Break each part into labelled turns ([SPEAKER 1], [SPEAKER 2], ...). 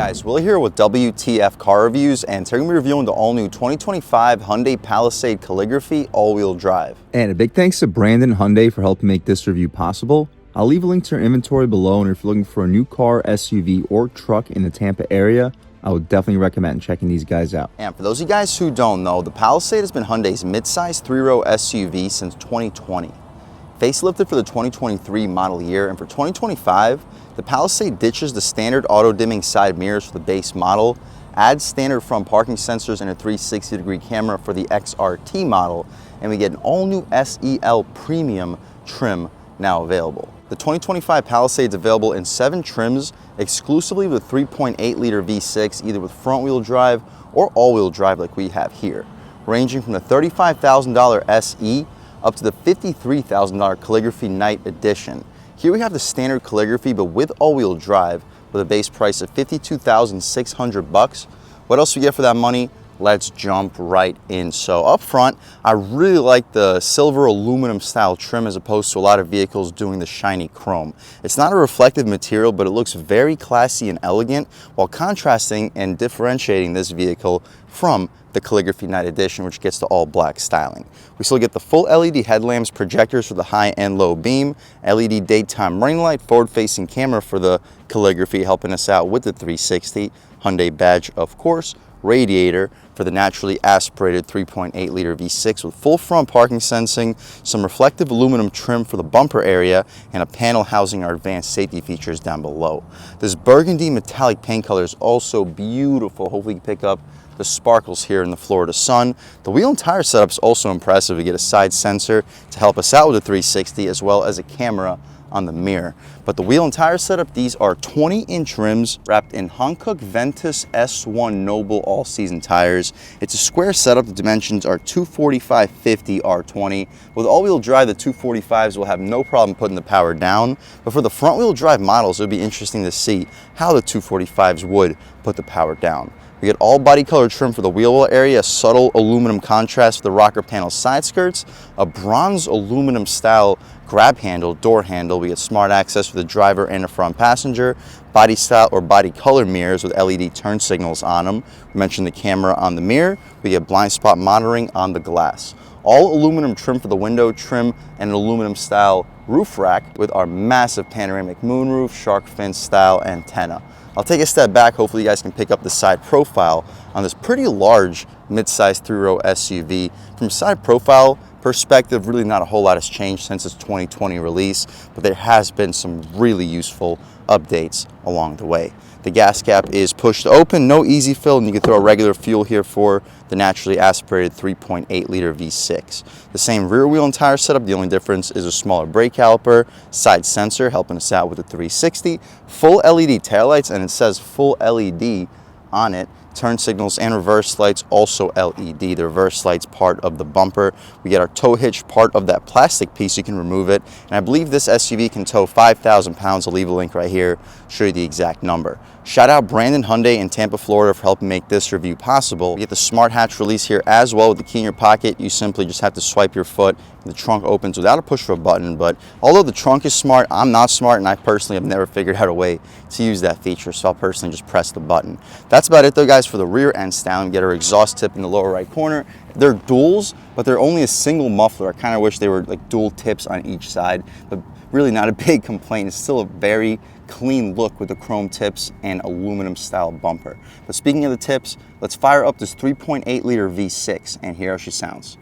[SPEAKER 1] Guys, Will here with W.T.F car reviews, and today we're going to be reviewing the all-new 2025 Hyundai Palisade Calligraphy all-wheel drive.
[SPEAKER 2] And a big thanks to Brandon Hyundai for helping make this review possible. I'll leave a link to their inventory below, and if you're looking for a new car, SUV, or truck in the Tampa area, I would definitely recommend checking these guys out.
[SPEAKER 1] And for those of you guys who don't know, the Palisade has been Hyundai's mid-size three-row SUV since 2020. Facelifted for the 2023 model year, and for 2025, the Palisade ditches the standard auto-dimming side mirrors for the base model, adds standard front parking sensors and a 360-degree camera for the XRT model, and we get an all-new SEL Premium trim now available. The 2025 Palisade is available in 7 trims, exclusively with 3.8-liter V6, either with front-wheel drive or all-wheel drive like we have here, ranging from the $35,000 SE up to the $53,000 Calligraphy Night Edition. Here we have the standard Calligraphy, but with all-wheel drive, with a base price of $52,600. What else we get for that money? Let's jump right in. So up front, I really like the silver aluminum style trim as opposed to a lot of vehicles doing the shiny chrome. It's not a reflective material, but it looks very classy and elegant while contrasting and differentiating this vehicle from the Calligraphy Night Edition, which gets the all black styling. We still get the full LED headlamps, projectors for the high and low beam, LED daytime running light, forward-facing camera for the Calligraphy, helping us out with the 360, Hyundai badge of course, radiator for the naturally aspirated 3.8-liter V6 with full front parking sensing, some reflective aluminum trim for the bumper area, and a panel housing our advanced safety features down below. This burgundy metallic paint color is also beautiful. Hopefully you can pick up the sparkles here in the Florida sun. The wheel and tire setup is also impressive. We get a side sensor to help us out with the 360 as well as a camera on the mirror. But the wheel and tire setup, these are 20-inch rims wrapped in Hankook Ventus S1 Noble all-season tires. It's a square setup. The dimensions are 245/50 R20. With all-wheel drive, the 245s will have no problem putting the power down. But for the front-wheel drive models, it would be interesting to see how the 245s would put the power down. We get all body color trim for the wheel well area, a subtle aluminum contrast for the rocker panel side skirts, a bronze aluminum style grab handle, door handle. We get smart access for the driver and the front passenger, body style or body color mirrors with LED turn signals on them. We mentioned the camera on the mirror. We get blind spot monitoring on the glass. All aluminum trim for the window trim and an aluminum style roof rack with our massive panoramic moonroof, shark fin style antenna. I'll take a step back. Hopefully you guys can pick up the side profile on this pretty large mid-size three-row SUV. From side profile perspective, really not a whole lot has changed since its 2020 release, but there has been some really useful updates along the way. The gas cap is pushed open, no easy fill, and you can throw a regular fuel here for the naturally aspirated 3.8-liter V6. The same rear wheel and tire setup, the only difference is a smaller brake caliper, side sensor helping us out with the 360, full LED taillights, and it says full LED on it. Turn signals and reverse lights also LED. The reverse lights part of the bumper. We get our tow hitch part of that plastic piece. You can remove it, and I believe this SUV can tow 5,000 pounds. I'll leave a link right here, show you the exact number. Shout out Brandon Hyundai in Tampa, Florida for helping make this review possible. We get the smart hatch release here as well with the key in your pocket. You simply just have to swipe your foot. The trunk opens without a push of a button, but although the trunk is smart, I'm not smart, and I personally have never figured out a way to use that feature, so I'll personally just press the button. That's about it though, guys, for the rear end styling. We get our exhaust tip in the lower right corner. They're duals, but they're only a single muffler. I kind of wish they were like dual tips on each side, but really not a big complaint. It's still a very clean look with the chrome tips and aluminum style bumper. But speaking of the tips, let's fire up this 3.8-liter V6 and hear how she sounds.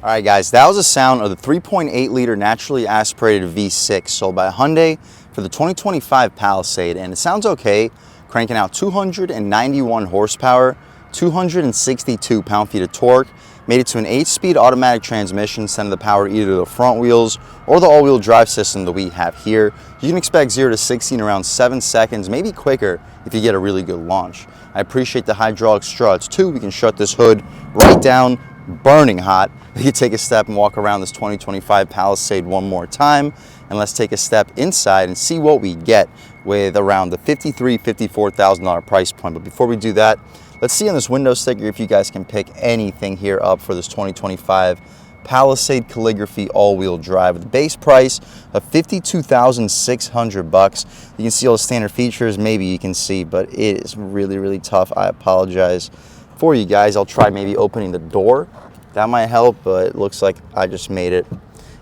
[SPEAKER 1] All right, guys, that was the sound of the 3.8-liter naturally aspirated V6 sold by Hyundai for the 2025 Palisade, and it sounds okay, cranking out 291 horsepower, 262 pound-feet of torque, made it to an 8-speed automatic transmission, sending the power either to the front wheels or the all-wheel drive system that we have here. You can expect 0 to 60 in around 7 seconds, maybe quicker if you get a really good launch. I appreciate the hydraulic struts too. We can shut this hood right down, burning hot. We can take a step and walk around this 2025 Palisade one more time, and let's take a step inside and see what we get with around the $53,000, $54,000 price point. But before we do that, Let's see on this window sticker if you guys can pick anything here up for this 2025 Palisade Calligraphy all-wheel drive with a base price of $52,600. You can see all the standard features, maybe you can see, but it is really, really tough. I apologize for you guys. I'll try maybe opening the door. That might help, but it looks like I just made it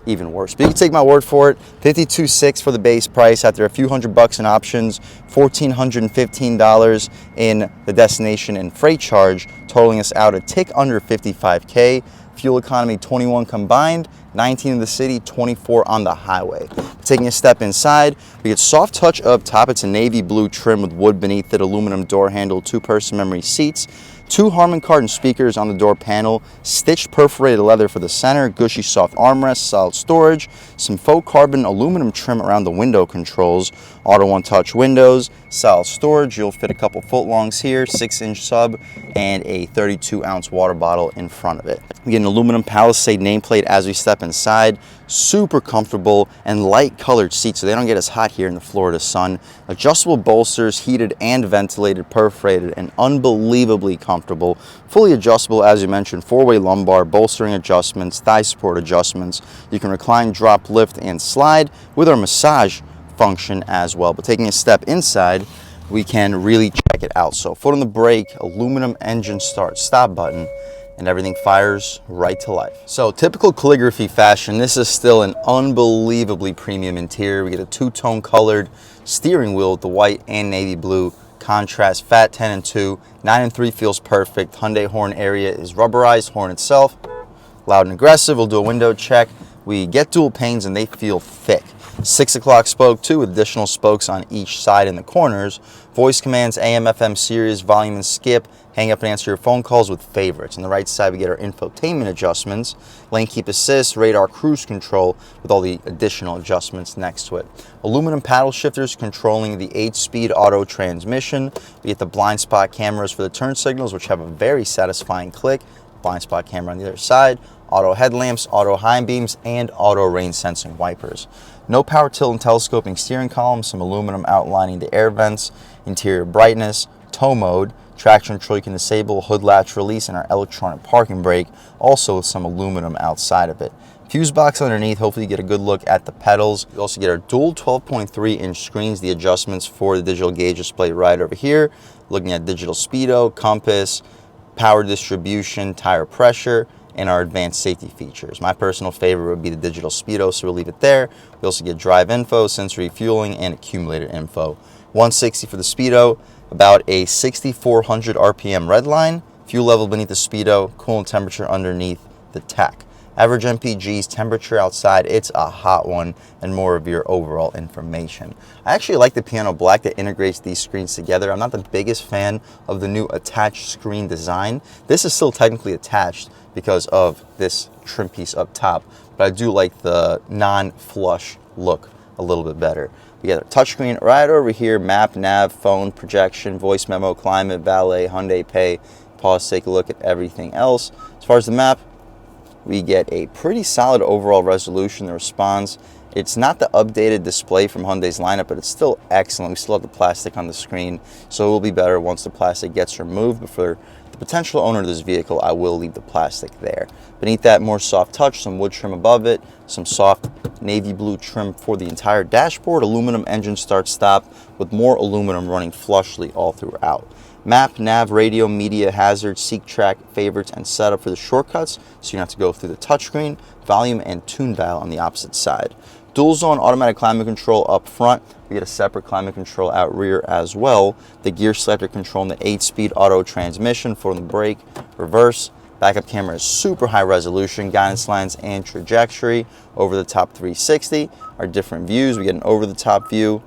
[SPEAKER 1] even worse. But you can take my word for it. $52,600 for the base price after a few $100 in options, $1,415 in the destination and freight charge, totaling us out a tick under $55K. Fuel economy 21 combined, 19 in the city, 24 on the highway. Taking a step inside, we get soft touch up top. It's a navy blue trim with wood beneath it, aluminum door handle, 2-person memory seats, 2 Harman Kardon speakers on the door panel, stitched perforated leather for the center, gushy soft armrests, solid storage, some faux carbon aluminum trim around the window controls, auto one-touch windows, solid storage. You'll fit a couple footlongs here, 6-inch sub, and a 32-ounce water bottle in front of it. We get an aluminum Palisade nameplate as we step inside. Super comfortable and light colored seats so they don't get as hot here in the Florida sun. Adjustable bolsters, heated and ventilated, perforated, and unbelievably comfortable. Fully adjustable, as you mentioned, 4-way lumbar, bolstering adjustments, thigh support adjustments. You can recline, drop, lift, and slide with our massage function as well. But taking a step inside, we can really check it out. So foot on the brake, aluminum engine start stop button, and everything fires right to life. So typical calligraphy fashion, this is still an unbelievably premium interior. We get a 2-tone colored steering wheel with the white and navy blue contrast, fat 10 and 2, 9 and 3 feels perfect. Hyundai horn area is rubberized, horn itself, loud and aggressive. We'll do a window check. We get dual panes and they feel thick. 6 o'clock spoke, 2 additional spokes on each side in the corners. Voice commands, AM, FM, Sirius, volume and skip. Hang up and answer your phone calls with favorites. On the right side, we get our infotainment adjustments, lane keep assist, radar cruise control with all the additional adjustments next to it. Aluminum paddle shifters controlling the 8-speed auto transmission. We get the blind spot cameras for the turn signals, which have a very satisfying click. Blind spot camera on the other side. Auto headlamps, auto high beams, and auto rain sensing wipers. No power tilt and telescoping steering column, some aluminum outlining the air vents, interior brightness, tow mode, traction control you can disable, hood latch release, and our electronic parking brake, also with some aluminum outside of it. Fuse box underneath, hopefully you get a good look at the pedals. You also get our dual 12.3-inch screens, the adjustments for the digital gauge display right over here, looking at digital speedo, compass, power distribution, tire pressure, and our advanced safety features. My personal favorite would be the digital speedo, so we'll leave it there. We also get drive info, sensory fueling, and accumulator info. 160 for the speedo, about a 6,400 RPM red line, fuel level beneath the speedo, coolant temperature underneath the tach. Average MPGs, temperature outside, it's a hot one, and more of your overall information. I actually like the piano black that integrates these screens together. I'm not the biggest fan of the new attached screen design. This is still technically attached because of this trim piece up top, but I do like the non-flush look a little bit better. We got a touchscreen right over here, map, nav, phone, projection, voice memo, climate, valet, Hyundai Pay. Pause, take a look at everything else. As far as the map, we get a pretty solid overall resolution. The response, it's not the updated display from Hyundai's lineup, but it's still excellent. We still have the plastic on the screen, so it will be better once the plastic gets removed. But for the potential owner of this vehicle, I will leave the plastic there. Beneath that, more soft touch, some wood trim above it, some soft navy blue trim for the entire dashboard, aluminum engine start stop with more aluminum running flushly all throughout. Map, nav, radio, media, hazard, seek, track, favorites, and setup for the shortcuts, so you don't have to go through the touchscreen, volume, and tune dial on the opposite side. Dual zone automatic climate control up front. We get a separate climate control out rear as well. The gear selector controlling the 8-speed auto transmission for the brake, reverse. Backup camera is super high resolution, guidance lines and trajectory. Over the top 360. Our different views, we get an over the top view,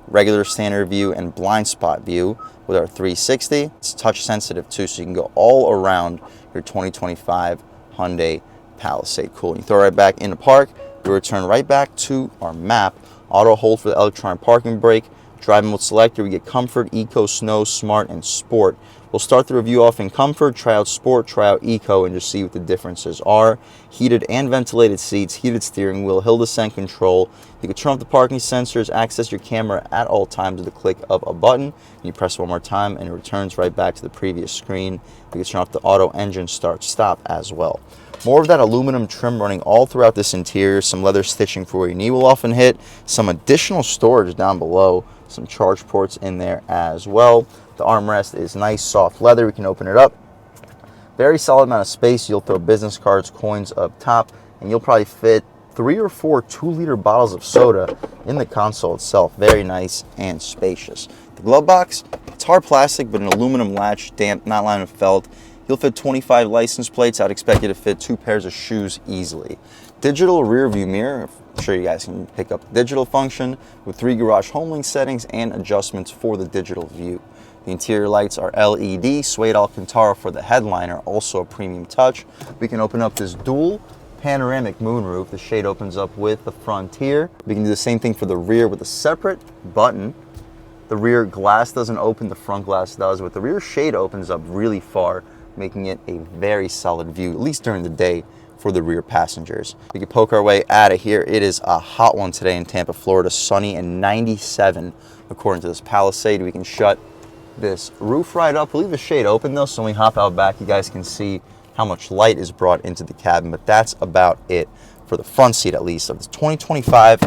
[SPEAKER 1] regular standard view, and blind spot view with our 360. It's touch sensitive too, so you can go all around your 2025 Hyundai Palisade. Cool. You throw it right back into park. We return right back to our map. Auto hold for the electronic parking brake. Drive mode selector. We get comfort, eco, snow, smart, and sport We'll start the review off in comfort, try out sport, try out eco, and just see what the differences are. Heated and ventilated seats, heated steering wheel, hill descent control. You can turn off the parking sensors, access your camera at all times with the click of a button. You press one more time and it returns right back to the previous screen. You can turn off the auto engine start stop as well. More of that aluminum trim running all throughout this interior, some leather stitching for where your knee will often hit, some additional storage down below, some charge ports in there as well. The armrest is nice, soft leather. We can open it up. Very solid amount of space. You'll throw business cards, coins up top, and you'll probably fit 3 or 4 2-liter bottles of soda in the console itself. Very nice and spacious. The glove box, it's hard plastic, but an aluminum latch, damp, not lined with felt. You'll fit 25 license plates. I'd expect you to fit 2 pairs of shoes easily. Digital rear view mirror. I'm sure you guys can pick up the digital function with 3 garage home link settings and adjustments for the digital view. The interior lights are LED, suede Alcantara for the headliner, also a premium touch. We can open up this dual panoramic moonroof. The shade opens up with the Frontier. We can do the same thing for the rear with a separate button. The rear glass doesn't open, the front glass does, but the rear shade opens up really far, making it a very solid view, at least during the day, for the rear passengers. We can poke our way out of here. It is a hot one today in Tampa, Florida, sunny and 97 according to this Palisade. We can shut this roof right up. We'll leave the shade open though, so when we hop out back, you guys can see how much light is brought into the cabin, but that's about it for the front seat, at least, of this 2025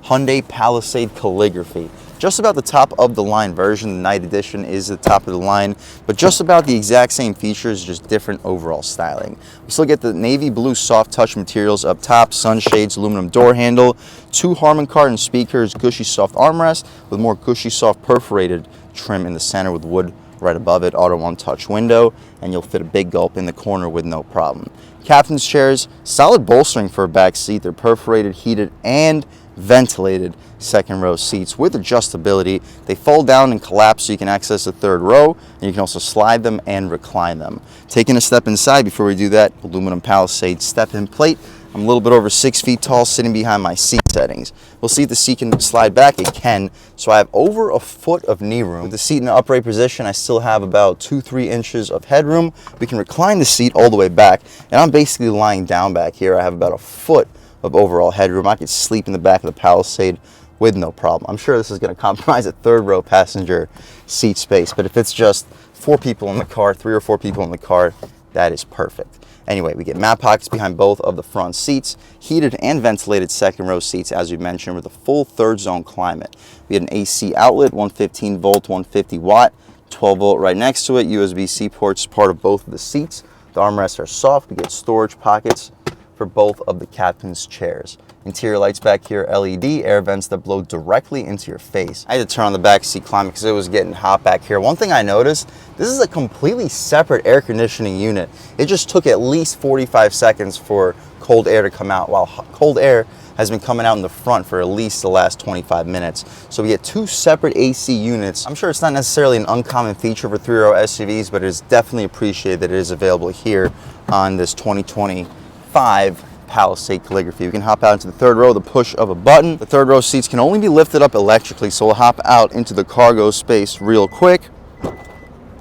[SPEAKER 1] Hyundai Palisade Calligraphy. Just about the top of the line version. The Night Edition is the top of the line, but just about the exact same features, just different overall styling. We still get the navy blue soft touch materials up top, sunshades, aluminum door handle, 2 Harman Kardon speakers, gushy soft armrest with more gushy soft perforated trim in the center with wood right above it, auto one touch window, and you'll fit a big gulp in the corner with no problem. Captain's chairs, solid bolstering for a back seat. They're perforated, heated, and ventilated second row seats with adjustability. They fold down and collapse so you can access the third row, and you can also slide them and recline them. Taking a step inside before we do that, aluminum Palisade step-in plate. I'm a little bit over 6 feet tall, sitting behind my seat settings. We'll see if the seat can slide back. It can, so I have over a foot of knee room. With the seat in an upright position, I still have about 2-3 inches of headroom. We can recline the seat all the way back, and I'm basically lying down back here. I have about a foot of overall headroom. I could sleep in the back of the Palisade with no problem. I'm sure this is going to compromise a third row passenger seat space, but if it's just 4 people in the car, 3 or 4 people in the car, that is perfect. Anyway, we get mat pockets behind both of the front seats, heated and ventilated second row seats, as we mentioned, with a full third zone climate. We had an AC outlet, 115 volt, 150 watt, 12 volt right next to it, USB-C ports part of both of the seats. The armrests are soft. We get storage pockets for both of the captain's chairs. Interior lights back here, LED, air vents that blow directly into your face. I had to turn on the back seat climate because it was getting hot back here. One thing I noticed, this is a completely separate air conditioning unit. It just took at least 45 seconds for cold air to come out, while cold air has been coming out in the front for at least the last 25 minutes. So we get 2 separate AC units. I'm sure it's not necessarily an uncommon feature for 3-row SUVs, but it is definitely appreciated that it is available here on this 2025 Palisade Calligraphy. We can hop out into the third row, the push of a button. The third row seats can only be lifted up electrically, so we'll hop out into the cargo space real quick,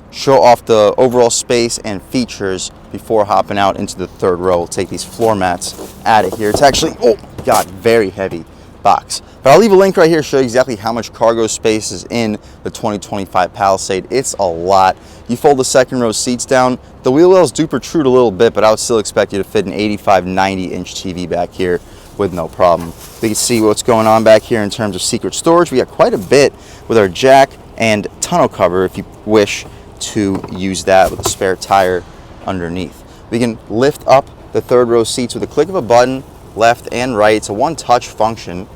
[SPEAKER 1] show off the overall space and features before hopping out into the third row. We'll take these floor mats out of here. It's actually, oh God, very heavy box. But I'll leave a link right here to show you exactly how much cargo space is in the 2025 Palisade. It's a lot. You fold the second row seats down. The wheel wells do protrude a little bit, but I would still expect you to fit an 85, 90-inch TV back here with no problem. We can see what's going on back here in terms of secret storage. We got quite a bit with our jack and tonneau cover if you wish to use that with a spare tire underneath. We can lift up the third row seats with a click of a button, left and right. It's a one-touch function,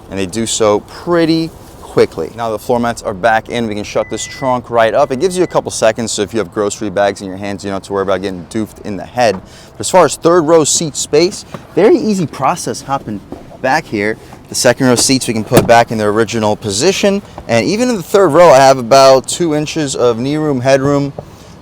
[SPEAKER 1] and they do so pretty quickly. Now the floor mats are back in, we can shut this trunk right up. It gives you a couple seconds, so if you have grocery bags in your hands, you don't have to worry about getting doofed in the head. But as far as third row seat space, very easy process hopping back here. The second row seats we can put back in their original position, and even in the third row I have about 2 inches of knee room, headroom,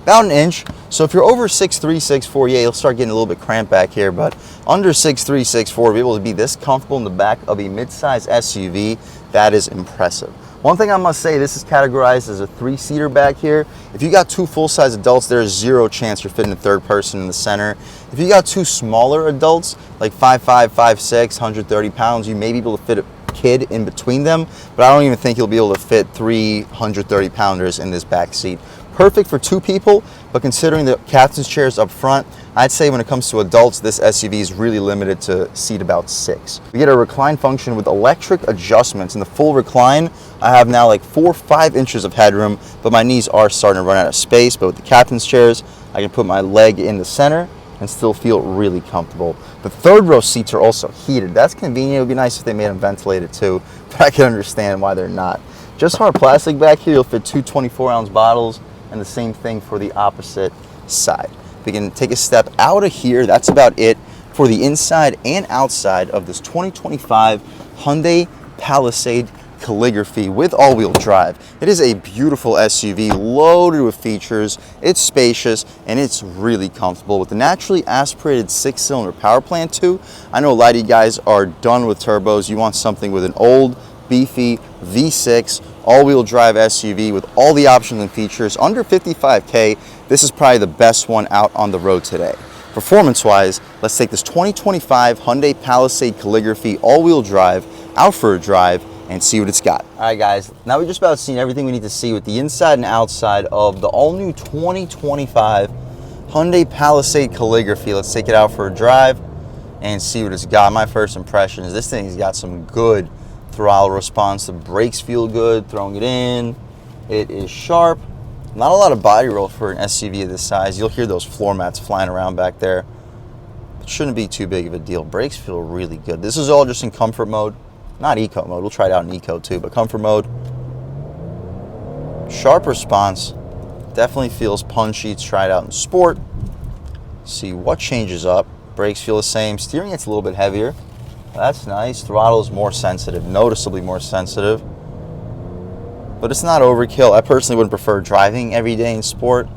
[SPEAKER 1] about an inch. So if you're over 6'3", 6'4", yeah, you'll start getting a little bit cramped back here, but under 6'3", 6'4", to be able to be this comfortable in the back of a mid-size SUV, that is impressive. One thing I must say, this is categorized as a 3-seater back here. If you got 2 full-size adults, there's zero chance you're fitting a third person in the center. If you got 2 smaller adults, like 5'5", 5'6", 130 pounds, you may be able to fit a kid in between them, but I don't even think you'll be able to fit 3 130-pounders in this back seat. Perfect for 2 people, but considering the captain's chairs up front, I'd say when it comes to adults, this SUV is really limited to seat about 6. We get a recline function with electric adjustments. In the full recline, I have now like 4 or 5 inches of headroom, but my knees are starting to run out of space. But with the captain's chairs, I can put my leg in the center and still feel really comfortable. The third row seats are also heated. That's convenient. It would be nice if they made them ventilated too, but I can understand why they're not. Just hard plastic back here, you'll fit 2 24-ounce bottles, and the same thing for the opposite side. We can take a step out of here. That's about it for the inside and outside of this 2025 Hyundai Palisade Calligraphy with all-wheel drive. It is a beautiful SUV loaded with features. It's spacious and it's really comfortable with the naturally aspirated 6-cylinder power plant too. I know a lot of you guys are done with turbos. You want something with an old, beefy V6 all-wheel drive SUV with all the options and features under $55K. This is probably the best one out on the road today. Performance-wise, let's take this 2025 Hyundai Palisade Calligraphy all-wheel drive out for a drive and see what it's got. All right, guys, now we've just about seen everything we need to see with the inside and outside of the all-new 2025 Hyundai Palisade Calligraphy. Let's take it out for a drive and see what it's got. My first impression is this thing's got some good throttle response. The brakes feel good throwing it in. It is sharp. Not a lot of body roll for an SUV of this size. You'll hear those floor mats flying around back there. It shouldn't be too big of a deal. Brakes feel really good. This is all just in comfort mode. Not eco mode. We'll try it out in eco too, but comfort mode. Sharp response. Definitely feels punchy. Let's try it out in sport. See what changes up. Brakes feel the same. Steering gets a little bit heavier. That's nice. Throttle is more sensitive, noticeably more sensitive. But it's not overkill. I personally wouldn't prefer driving every day in sport.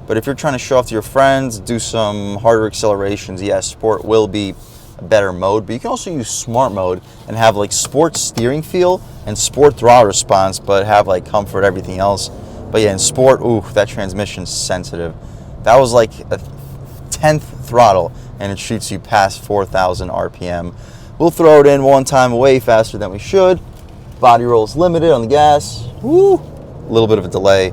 [SPEAKER 1] But if you're trying to show off to your friends, do some harder accelerations, yes, sport will be a better mode. But you can also use smart mode and have like sport steering feel and sport throttle response, but have like comfort, everything else. But yeah, in sport, ooh, that transmission's sensitive. That was like a 10th throttle and it shoots you past 4,000 RPM. We'll throw it in one time way faster than we should. Body roll is limited on the gas. Woo! A little bit of a delay.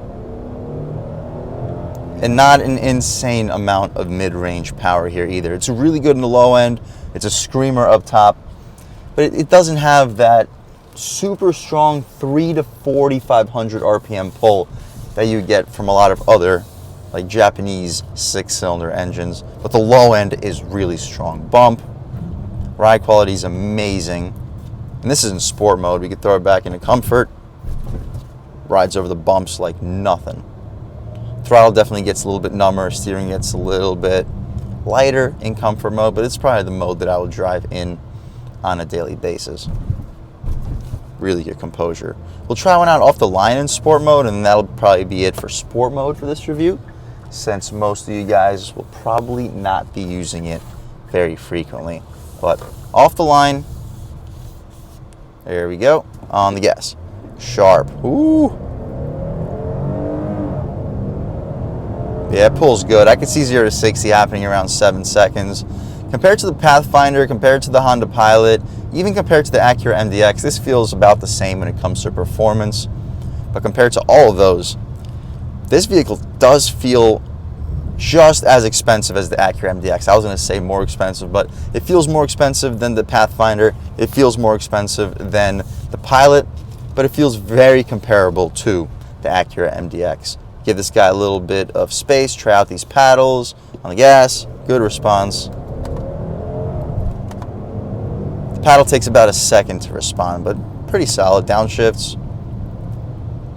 [SPEAKER 1] And not an insane amount of mid-range power here either. It's really good in the low end. It's a screamer up top. But it doesn't have that super strong 3 to 4,500 RPM pull that you get from a lot of other like Japanese 6-cylinder engines. But the low end is really strong. Bump. Ride quality is amazing. And this is in sport mode. We could throw it back into comfort. Rides over the bumps like nothing. Throttle definitely gets a little bit number. Steering gets a little bit lighter in comfort mode, but it's probably the mode that I will drive in on a daily basis. Really good composure. We'll try one out off the line in sport mode, and that'll probably be it for sport mode for this review, since most of you guys will probably not be using it very frequently. But off the line, there we go, on the gas. Sharp. Ooh. Yeah, it pulls good. I could see 0 to 60 happening around 7 seconds. Compared to the Pathfinder, compared to the Honda Pilot, even compared to the Acura MDX, this feels about the same when it comes to performance. But compared to all of those, this vehicle does feel just as expensive as the Acura MDX. I was going to say more expensive, but it feels more expensive than the Pathfinder. It feels more expensive than the Pilot, but it feels very comparable to the Acura MDX. Give this guy a little bit of space, try out these paddles on the gas, good response. The paddle takes about a second to respond, but pretty solid. Downshifts,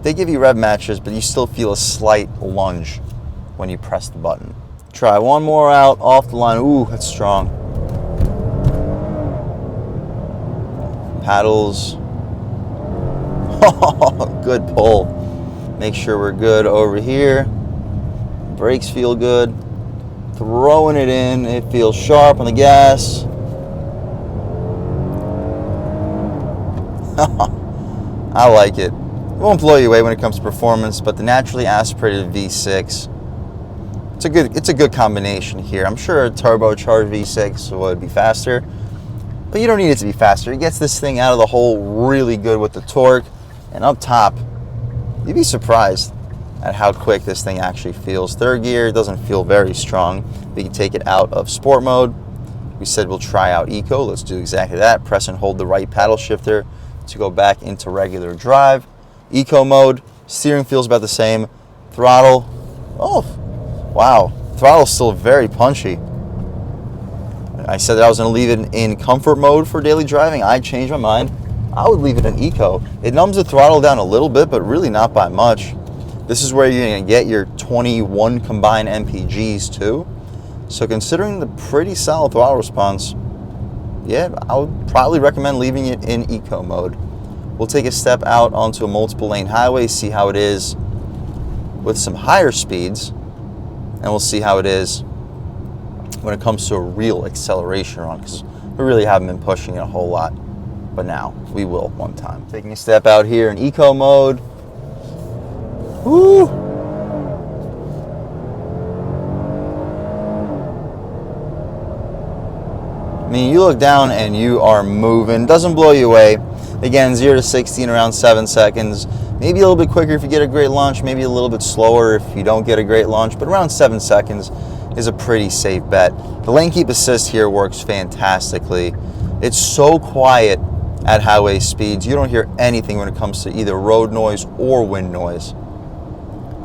[SPEAKER 1] they give you rev matches, but you still feel a slight lunge when you press the button. Try one more out off the line. Ooh, that's strong. Paddles. Oh, good pull. Make sure we're good over here. Brakes feel good. Throwing it in, it feels sharp on the gas. I like it. won't blow you away when it comes to performance, but the naturally aspirated V6, it's a good combination here. I'm sure a turbocharged V6 would be faster, but you don't need it to be faster. It gets this thing out of the hole really good with the torque, and up top, you'd be surprised at how quick this thing actually feels. Third gear doesn't feel very strong. We can take it out of sport mode. We said we'll try out eco. Let's do exactly that. Press and hold the right paddle shifter to go back into regular drive. Eco mode, steering feels about the same. Throttle, oh, wow. Throttle's still very punchy. I said that I was gonna leave it in comfort mode for daily driving. I changed my mind. I would leave it in eco. It numbs the throttle down a little bit, but really not by much. This is where you're gonna get your 21 combined MPGs too. So considering the pretty solid throttle response, yeah, I would probably recommend leaving it in eco mode. We'll take a step out onto a multiple lane highway, see how it is with some higher speeds, and we'll see how it is when it comes to a real acceleration run, because we really haven't been pushing it a whole lot, but now we will one time. Taking a step out here in eco mode. Woo! I mean, you look down and you are moving. Doesn't blow you away. Again, 0 to 60 in around 7 seconds. Maybe a little bit quicker if you get a great launch. Maybe a little bit slower if you don't get a great launch. But around 7 seconds is a pretty safe bet. The lane keep assist here works fantastically. It's so quiet at highway speeds. You don't hear anything when it comes to either road noise or wind noise.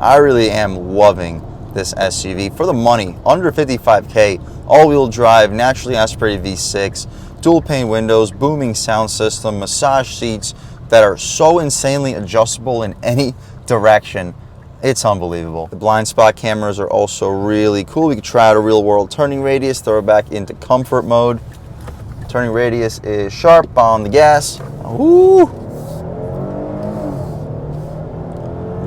[SPEAKER 1] I really am loving this SUV for the money. Under 55K, all-wheel drive, naturally aspirated V6, dual pane windows, booming sound system, massage seats that are so insanely adjustable in any direction. It's unbelievable. The blind spot cameras are also really cool. We could try out a real world turning radius, throw it back into comfort mode. Turning radius is sharp on the gas. Woo!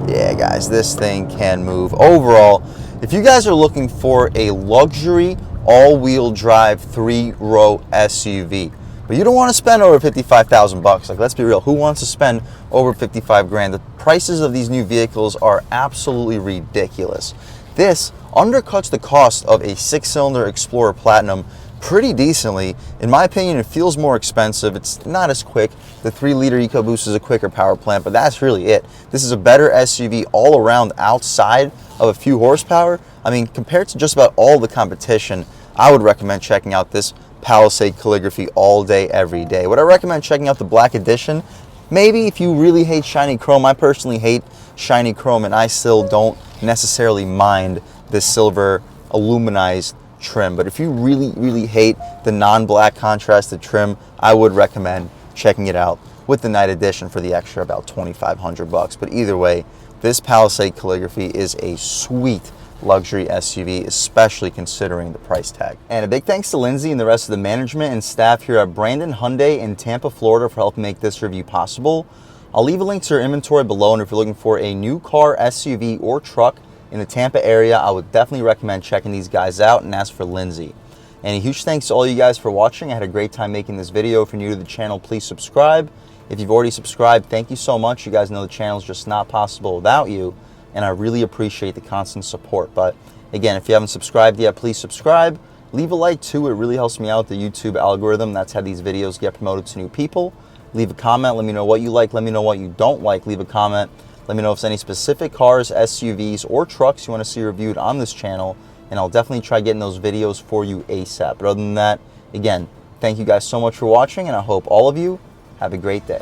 [SPEAKER 1] Yeah, guys, this thing can move. Overall, if you guys are looking for a luxury all-wheel drive 3-row SUV, but you don't want to spend over 55,000 bucks. Like, let's be real, who wants to spend over 55 grand? The prices of these new vehicles are absolutely ridiculous. This undercuts the cost of a 6-cylinder Explorer Platinum pretty decently. In my opinion, it feels more expensive. It's not as quick. The 3-liter EcoBoost is a quicker power plant, but that's really it. This is a better SUV all around outside of a few horsepower. I mean, compared to just about all the competition, I would recommend checking out this Palisade Calligraphy all day, every day. Would I recommend checking out the Black Edition? Maybe if you really hate shiny chrome. I personally hate shiny chrome, and I still don't necessarily mind this silver aluminized trim. But if you really hate the non-black contrasted trim, I would recommend checking it out with the Night Edition for the extra about 2,500 bucks. But either way, this Palisade Calligraphy is a sweet luxury SUV, especially considering the price tag. And a big thanks to Lindsay and the rest of the management and staff here at Brandon Hyundai in Tampa, Florida for helping make this review possible. I'll leave a link to their inventory below, and if you're looking for a new car, SUV, or truck in the Tampa area, I would definitely recommend checking these guys out and ask for Lindsay. And a huge thanks to all you guys for watching. I had a great time making this video. If you're new to the channel, please subscribe. If you've already subscribed, thank you so much. You guys know the channel's just not possible without you, and I really appreciate the constant support. But again, if you haven't subscribed yet, please subscribe. Leave a like too. It really helps me out, the YouTube algorithm. That's how these videos get promoted to new people. Leave a comment. Let me know what you like. Let me know what you don't like. Leave a comment. Let me know if there's any specific cars, SUVs, or trucks you want to see reviewed on this channel, and I'll definitely try getting those videos for you ASAP. But other than that, again, thank you guys so much for watching, and I hope all of you have a great day.